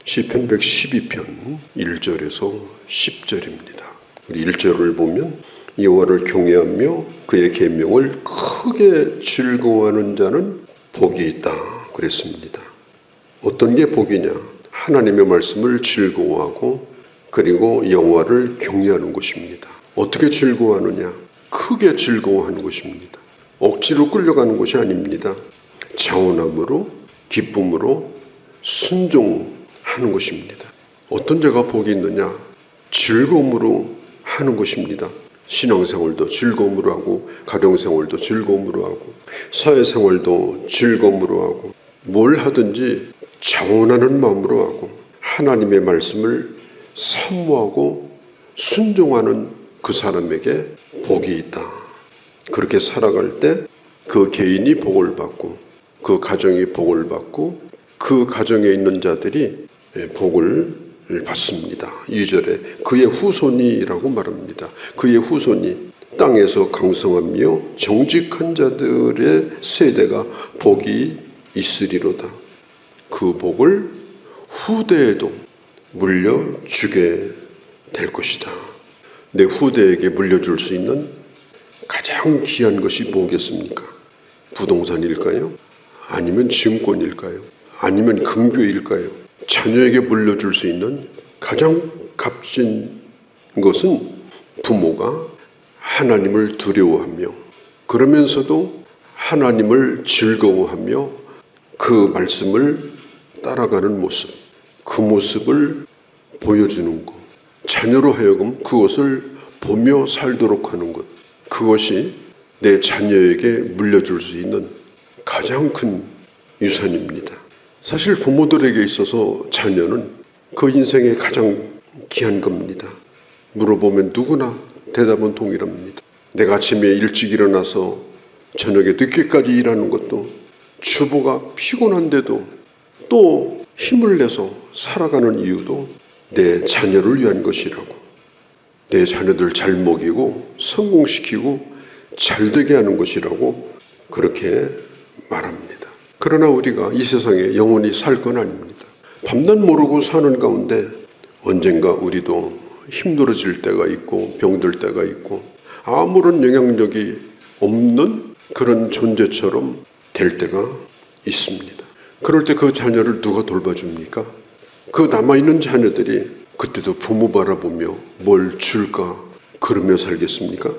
시편 112편 1절에서 10절입니다. 우리 1절을 보면 여호와를 경외하며 그의 계명을 크게 즐거워하는 자는 복이 있다 그랬습니다. 어떤 게 복이냐? 하나님의 말씀을 즐거워하고 그리고 여호와를 경외하는 것입니다. 어떻게 즐거워하느냐? 크게 즐거워하는 것입니다. 억지로 끌려가는 것이 아닙니다. 자원함으로 기쁨으로 순종하는 것입니다. 어떤 자가 복이 있느냐? 즐거움으로 하는 것입니다. 신앙생활도 즐거움으로 하고 가정생활도 즐거움으로 하고 사회생활도 즐거움으로 하고 뭘 하든지 자원하는 마음으로 하고 하나님의 말씀을 사모하고 순종하는 그 사람에게 복이 있다. 그렇게 살아갈 때 그 개인이 복을 받고 그 가정이 복을 받고 그 가정에 있는 자들이 복을 받습니다. 2절에 그의 후손이라고 말합니다. 그의 후손이 땅에서 강성하며 정직한 자들의 세대가 복이 있으리로다. 그 복을 후대에도 물려주게 될 것이다. 내 후대에게 물려줄 수 있는 가장 귀한 것이 뭐겠습니까? 부동산일까요? 아니면 증권일까요? 아니면 금교일까요? 자녀에게 물려줄 수 있는 가장 값진 것은 부모가 하나님을 두려워하며 그러면서도 하나님을 즐거워하며 그 말씀을 따라가는 모습, 그 모습을 보여주는 것, 자녀로 하여금 그것을 보며 살도록 하는 것, 그것이 내 자녀에게 물려줄 수 있는 가장 큰 유산입니다. 사실 부모들에게 있어서 자녀는 그 인생의 가장 귀한 겁니다. 물어보면 누구나 대답은 동일합니다. 내가 아침에 일찍 일어나서 저녁에 늦게까지 일하는 것도 주부가 피곤한데도 또 힘을 내서 살아가는 이유도 내 자녀를 위한 것이라고. 내 자녀들 잘 먹이고 성공시키고 잘되게 하는 것이라고 그렇게 말합니다. 그러나 우리가 이 세상에 영원히 살 건 아닙니다. 밤낮 모르고 사는 가운데 언젠가 우리도 힘들어질 때가 있고 병들 때가 있고 아무런 영향력이 없는 그런 존재처럼 될 때가 있습니다. 그럴 때 그 자녀를 누가 돌봐줍니까? 그 남아있는 자녀들이 그때도 부모 바라보며 뭘 줄까 그러며 살겠습니까?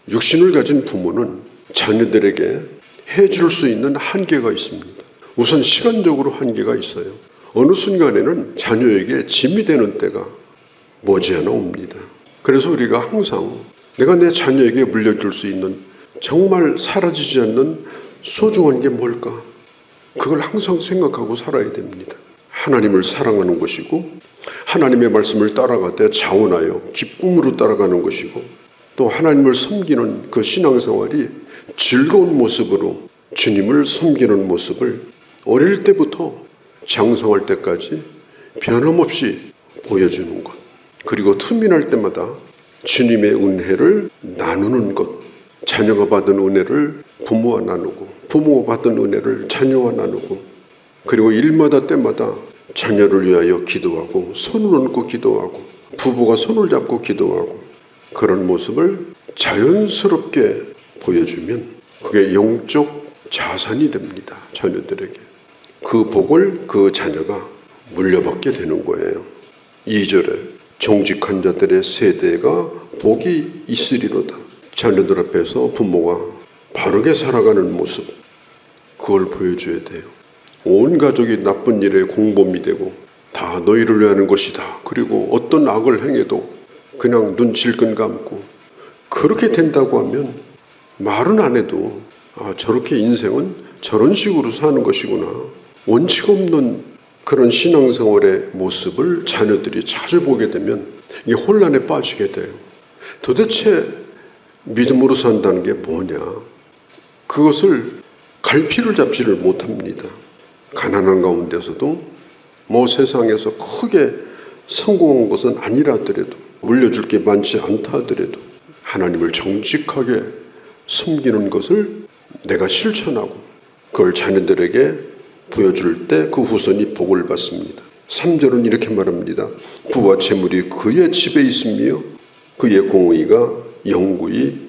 육신을 가진 부모는 자녀들에게 해줄 수 있는 한계가 있습니다. 우선 시간적으로 한계가 있어요. 어느 순간에는 자녀에게 짐이 되는 때가 머지않아 옵니다. 그래서 우리가 항상 내가 내 자녀에게 물려줄 수 있는 정말 사라지지 않는 소중한 게 뭘까? 그걸 항상 생각하고 살아야 됩니다. 하나님을 사랑하는 것이고 하나님의 말씀을 따라가되 자원하여 기쁨으로 따라가는 것이고 또 하나님을 섬기는 그 신앙생활이 즐거운 모습으로 주님을 섬기는 모습을 어릴 때부터 장성할 때까지 변함없이 보여주는 것, 그리고 틈이 날 때마다 주님의 은혜를 나누는 것, 자녀가 받은 은혜를 부모와 나누고 부모가 받은 은혜를 자녀와 나누고 그리고 일마다 때마다 자녀를 위하여 기도하고 손을 얹고 기도하고 부부가 손을 잡고 기도하고 그런 모습을 자연스럽게 보여주면 그게 영적 자산이 됩니다. 자녀들에게. 그 복을 그 자녀가 물려받게 되는 거예요. 2절에 정직한 자들의 세대가 복이 있으리로다. 자녀들 앞에서 부모가 바르게 살아가는 모습, 그걸 보여줘야 돼요. 온 가족이 나쁜 일에 공범이 되고 다 너희를 위하는 것이다. 그리고 어떤 악을 행해도 그냥 눈 질끈 감고 그렇게 된다고 하면 말은 안 해도 저렇게 인생은 저런 식으로 사는 것이구나. 원칙 없는 그런 신앙생활의 모습을 자녀들이 자주 보게 되면 이게 혼란에 빠지게 돼요. 도대체 믿음으로 산다는 게 뭐냐? 그것을 갈피를 잡지를 못합니다. 가난한 가운데서도 세상에서 크게 성공한 것은 아니라 하더라도 물려줄 게 많지 않다 하더라도 하나님을 정직하게 섬기는 것을 내가 실천하고 그걸 자녀들에게 보여줄 때 그 후손이 복을 받습니다. 3절은 이렇게 말합니다. 부와 재물이 그의 집에 있으며 그의 공의가 영구히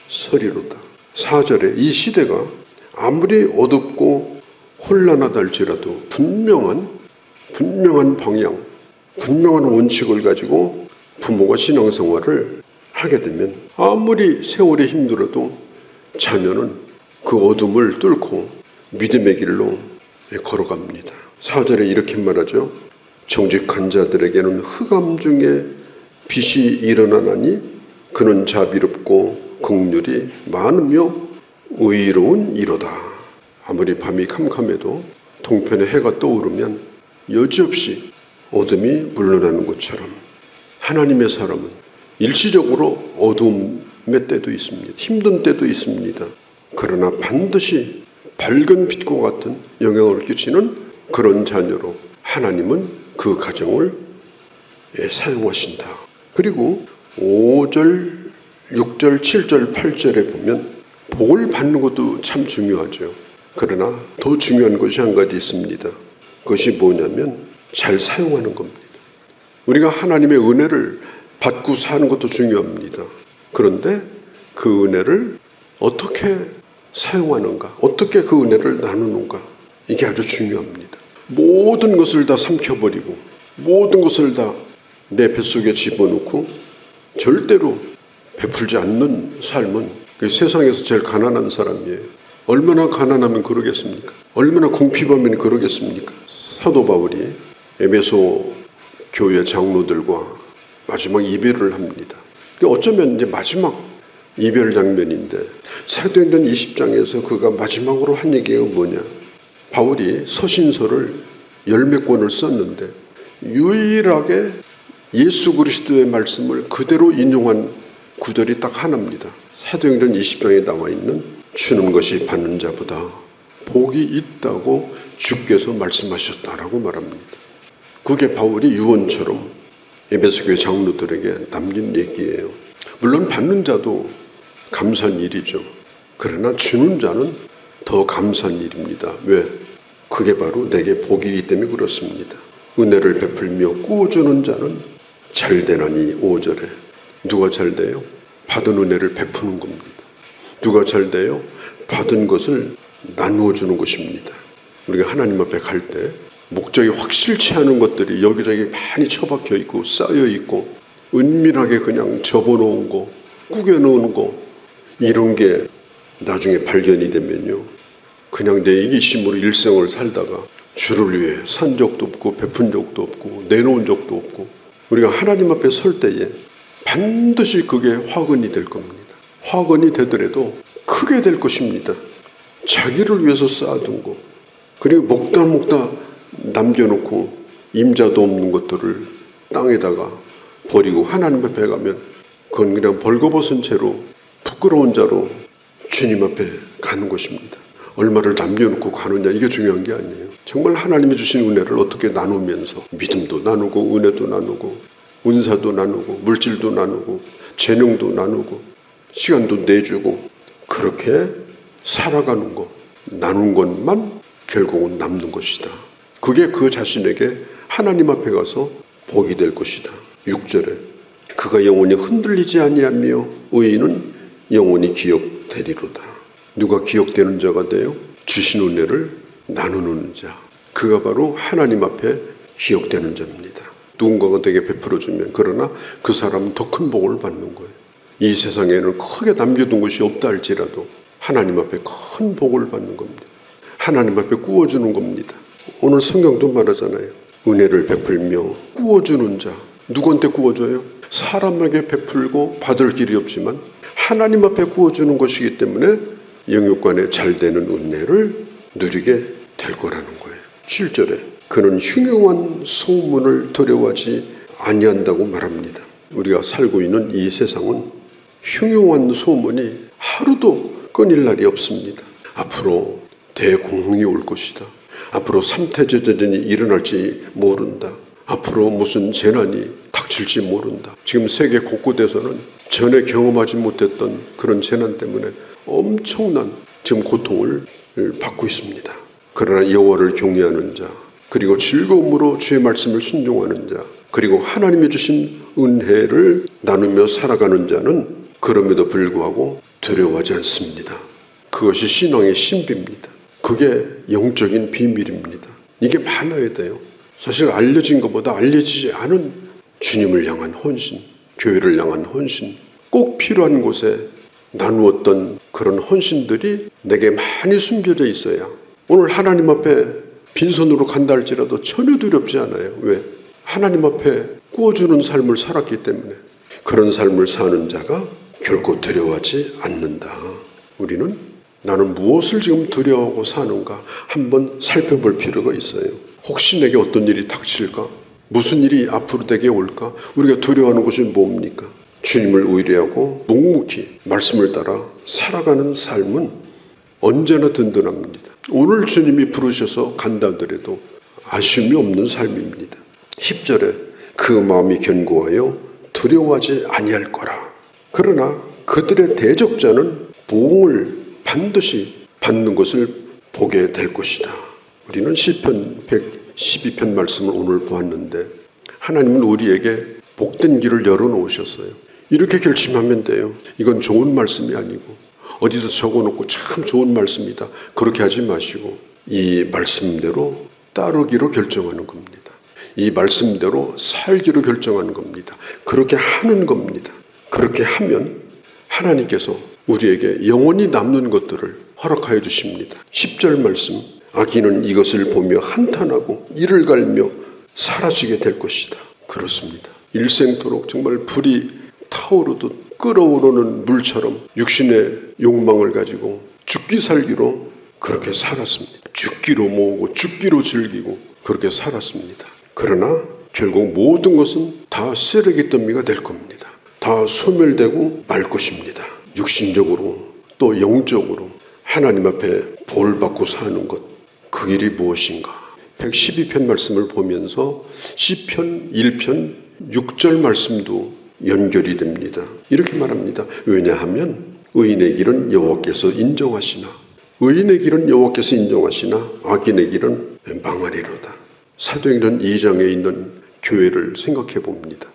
서리로다. 4절에 이 시대가 아무리 어둡고 혼란하다 할지라도 분명한 방향, 분명한 원칙을 가지고 부모가 신앙생활을 하게 되면 아무리 세월이 힘들어도 자녀는 그 어둠을 뚫고 믿음의 길로 걸어갑니다. 4절에 이렇게 말하죠. 정직한 자들에게는 흑암 중에 빛이 일어나나니 그는 자비롭고 긍휼이 많으며 의로운 이로다. 아무리 밤이 캄캄해도 동편에 해가 떠오르면 여지없이 어둠이 물러나는 것처럼 하나님의 사람은 일시적으로 어둠의 때도 있습니다. 힘든 때도 있습니다. 그러나 반드시 밝은 빛과 같은 영향을 끼치는 그런 자녀로 하나님은 그 가정을 사용하신다. 그리고 5절, 6절, 7절, 8절에 보면 복을 받는 것도 참 중요하죠. 그러나 더 중요한 것이 한 가지 있습니다. 그것이 뭐냐면 잘 사용하는 겁니다. 우리가 하나님의 은혜를 받고 사는 것도 중요합니다. 그런데 그 은혜를 어떻게 사용하는가, 어떻게 그 은혜를 나누는가, 이게 아주 중요합니다. 모든 것을 다 삼켜버리고 모든 것을 다 내 뱃속에 집어넣고 절대로 베풀지 않는 삶은 그 세상에서 제일 가난한 사람이에요. 얼마나 가난하면 그러겠습니까? 얼마나 궁핍하면 그러겠습니까? 사도 바울이 에베소 교회 장로들과 마지막 이별을 합니다. 어쩌면 이제 마지막 이별 장면인데 사도행전 20장에서 그가 마지막으로 한 얘기가 뭐냐? 바울이 서신서를 10몇 권을 썼는데 유일하게 예수 그리스도의 말씀을 그대로 인용한 구절이 딱 하나입니다. 사도행전 20장에 나와 있는 주는 것이 받는 자보다 복이 있다고 주께서 말씀하셨다라고 말합니다. 그게 바울이 유언처럼 에베소 교회 장로들에게 남긴 얘기예요. 물론 받는 자도 감사한 일이죠. 그러나 주는 자는 더 감사한 일입니다. 왜? 그게 바로 내게 복이기 때문에 그렇습니다. 은혜를 베풀며 꾸어주는 자는 잘되나니 5절에 누가 잘돼요? 받은 은혜를 베푸는 겁니다. 누가 잘돼요? 받은 것을 나누어주는 것입니다. 우리가 하나님 앞에 갈 때 목적이 확실치 않은 것들이 여기저기 많이 처박혀 있고 쌓여 있고 은밀하게 그냥 접어놓은 거, 구겨놓은 거, 이런 게 나중에 발견이 되면요, 그냥 내 이기심으로 일생을 살다가 주를 위해 산 적도 없고 베푼 적도 없고 내놓은 적도 없고, 우리가 하나님 앞에 설 때에 반드시 그게 화근이 될 겁니다. 화근이 되더라도 크게 될 것입니다. 자기를 위해서 쌓아둔 거, 그리고 먹다 남겨놓고 임자도 없는 것들을 땅에다가 버리고 하나님 앞에 가면 그건 그냥 벌거벗은 채로 부끄러운 자로 주님 앞에 가는 것입니다. 얼마를 남겨놓고 가느냐, 이게 중요한 게 아니에요. 정말 하나님이 주신 은혜를 어떻게 나누면서 믿음도 나누고 은혜도 나누고 은사도 나누고 물질도 나누고 재능도 나누고 시간도 내주고 그렇게 살아가는 것, 나눈 것만 결국은 남는 것이다. 그게 그 자신에게 하나님 앞에 가서 복이 될 것이다. 6절에 그가 영원히 흔들리지 아니하며 의인은 영원히 기억되리로다. 누가 기억되는 자가 돼요? 주신 은혜를 나누는 자. 그가 바로 하나님 앞에 기억되는 자입니다. 누군가가 되게 베풀어주면, 그러나 그 사람은 더 큰 복을 받는 거예요. 이 세상에는 크게 남겨둔 것이 없다 할지라도 하나님 앞에 큰 복을 받는 겁니다. 하나님 앞에 구워주는 겁니다. 오늘 성경도 말하잖아요. 은혜를 베풀며 구워주는 자. 누구한테 구워줘요? 사람에게 베풀고 받을 길이 없지만 하나님 앞에 구워주는 것이기 때문에 영육간에 잘 되는 은혜를 누리게 될 거라는 거예요. 7절에 그는 흉흉한 소문을 두려워하지 아니한다고 말합니다. 우리가 살고 있는 이 세상은 흉흉한 소문이 하루도 끊일 날이 없습니다. 앞으로 대공황이 올 것이다. 앞으로 삼태제전이 일어날지 모른다. 앞으로 무슨 재난이 닥칠지 모른다. 지금 세계 곳곳에서는 전에 경험하지 못했던 그런 재난 때문에 엄청난 지금 고통을 받고 있습니다. 그러나 여호와를 경외하는 자, 그리고 즐거움으로 주의 말씀을 순종하는 자, 그리고 하나님이 주신 은혜를 나누며 살아가는 자는 그럼에도 불구하고 두려워하지 않습니다. 그것이 신앙의 신비입니다. 그게 영적인 비밀입니다. 이게 많아야 돼요. 사실 알려진 것보다 알려지지 않은 주님을 향한 헌신, 교회를 향한 헌신, 꼭 필요한 곳에 나누었던 그런 헌신들이 내게 많이 숨겨져 있어야 오늘 하나님 앞에 빈손으로 간다 할지라도 전혀 두렵지 않아요. 왜? 하나님 앞에 구워주는 삶을 살았기 때문에. 그런 삶을 사는 자가 결코 두려워하지 않는다. 우리는 나는 무엇을 지금 두려워하고 사는가 한번 살펴볼 필요가 있어요. 혹시 내게 어떤 일이 닥칠까? 무슨 일이 앞으로 내게 올까? 우리가 두려워하는 것이 뭡니까? 주님을 의뢰하고 묵묵히 말씀을 따라 살아가는 삶은 언제나 든든합니다. 오늘 주님이 부르셔서 간다더라도 아쉬움이 없는 삶입니다. 10절에 그 마음이 견고하여 두려워하지 아니할 거라. 그러나 그들의 대적자는 보응을 반드시 받는 것을 보게 될 것이다. 우리는 시편 112편 말씀을 오늘 보았는데 하나님은 우리에게 복된 길을 열어놓으셨어요. 이렇게 결심하면 돼요. 이건 좋은 말씀이 아니고 어디다 적어놓고 참 좋은 말씀이다. 그렇게 하지 마시고 이 말씀대로 따르기로 결정하는 겁니다. 이 말씀대로 살기로 결정하는 겁니다. 그렇게 하는 겁니다. 그렇게 하면 하나님께서 우리에게 영원히 남는 것들을 허락하여 주십니다. 10절 말씀, 악인은 이것을 보며 한탄하고 이를 갈며 사라지게 될 것이다. 그렇습니다. 일생토록 정말 불이 타오르듯 끓어오르는 물처럼 육신의 욕망을 가지고 죽기 살기로 그렇게 살았습니다. 죽기로 모으고 죽기로 즐기고 그렇게 살았습니다. 그러나 결국 모든 것은 다 쓰레기 더미가 될 겁니다. 다 소멸되고 말 것입니다. 육신적으로 또 영적으로 하나님 앞에 벌받고 사는 것, 그 길이 무엇인가? 112편 말씀을 보면서 시편 1편 6절 말씀도 연결이 됩니다. 이렇게 말합니다. 왜냐하면 의인의 길은 여호와께서 인정하시나 의인의 길은 여호와께서 인정하시나 악인의 길은 망하리로다. 사도행전 2장에 있는 교회를 생각해 봅니다.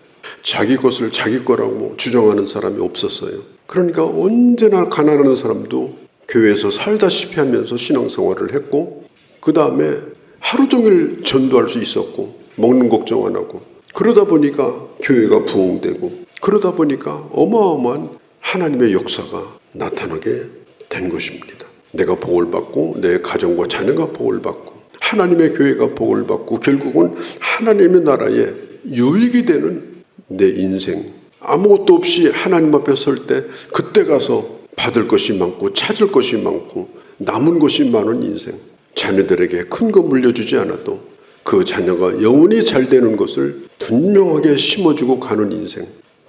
자기 것을 자기 거라고 주장하는 사람이 없었어요. 그러니까 언제나 가난한 사람도 교회에서 살다시피 하면서 신앙생활을 했고 그 다음에 하루 종일 전도할 수 있었고 먹는 걱정 안 하고 그러다 보니까 교회가 부흥되고 그러다 보니까 어마어마한 하나님의 역사가 나타나게 된 것입니다. 내가 복을 받고 내 가정과 자녀가 복을 받고 하나님의 교회가 복을 받고 결국은 하나님의 나라에 유익이 되는 내 인생, 아무것도 없이 하나님 앞에 설 때 그때 가서 받을 것이 많고 찾을 것이 많고 남은 것이 많은 인생, 자녀들에게 큰 거 물려주지 않아도 그 자녀가 영원히 잘 되는 것을 분명하게 심어주고 가는 인생,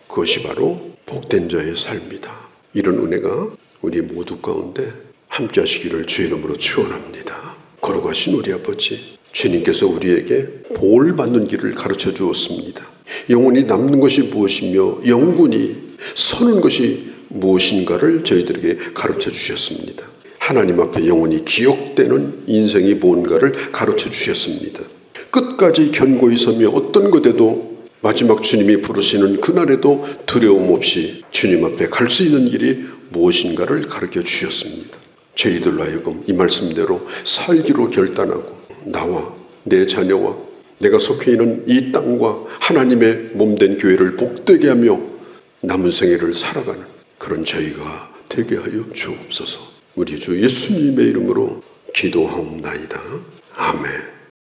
그것이 바로 복된 자의 삶이다. 이런 은혜가 우리 모두 가운데 함께 하시기를 주의 이름으로 축원합니다. 걸어가신 우리 아버지, 주님께서 우리에게 복을 받는 길을 가르쳐 주었습니다. 영원히 남는 것이 무엇이며 영원히 서는 것이 무엇인가를 저희들에게 가르쳐 주셨습니다. 하나님 앞에 영원히 기억되는 인생이 뭔가를 가르쳐 주셨습니다. 끝까지 견고히 서며 어떤 것에도 마지막 주님이 부르시는 그날에도 두려움 없이 주님 앞에 갈 수 있는 길이 무엇인가를 가르쳐 주셨습니다. 저희들로 하여금 이 말씀대로 살기로 결단하고 나와 내 자녀와 내가 속해 있는 이 땅과 하나님의 몸된 교회를 복되게 하며 남은 생애를 살아가는 그런 저희가 되게 하여 주옵소서. 우리 주 예수님의 이름으로 기도하옵나이다. 아멘.